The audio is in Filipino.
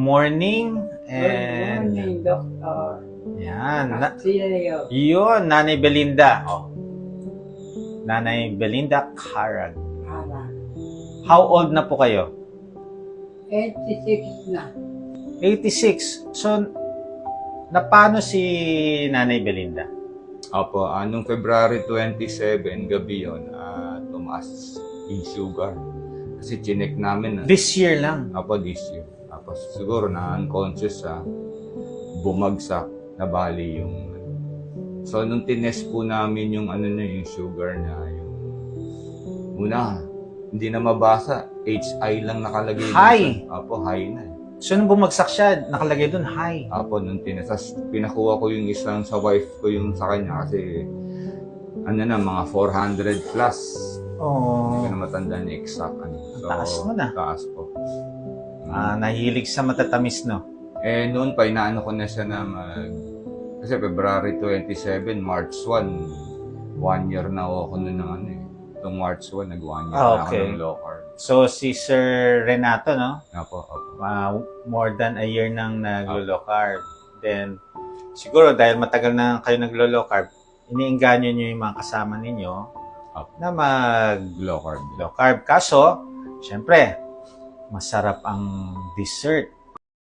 morning. Good And morning, Doctor. yan. Castillo. Yun, Nanay Belinda. Oh. Nanay Belinda Carag. Ara. How old na po kayo? 86 na. 86. So, napano si Nanay Belinda? Opo, anong February 27, gabi yun, tumaas yung sugar. Kasi chinek namin. This year lang. Opo, this year. Tapos siguro na-unconscious siya, bumagsak, nabali yung... So, nung tinest po namin yung yung sugar niya, yung... Una, hindi na mabasa. HI lang nakalagay. High? Opo, high na. So, nung bumagsak siya, nakalagay doon, high. Apo, nung tinasas, pinakuha ko yung isang sa wife ko yung sa kanya kasi mga 400 plus. Hindi ko Oh. na matanda ni exact. So, Taas mo na. Taas po. Nahilig sa matatamis, no? Noon pa, inaano ko na siya na kasi February 27, March 1, 1 year na ako noon ng Itong March 1, nag-1 year na ako Okay. ng low carb. So, si Sir Renato, no? Apo. More than a year nang naglo-low carb. Then, siguro dahil matagal na kayo naglo-low carb, iniinganyo nyo yung mga kasama ninyo na mag-low Low carb. carb. Kaso, syempre, masarap ang dessert.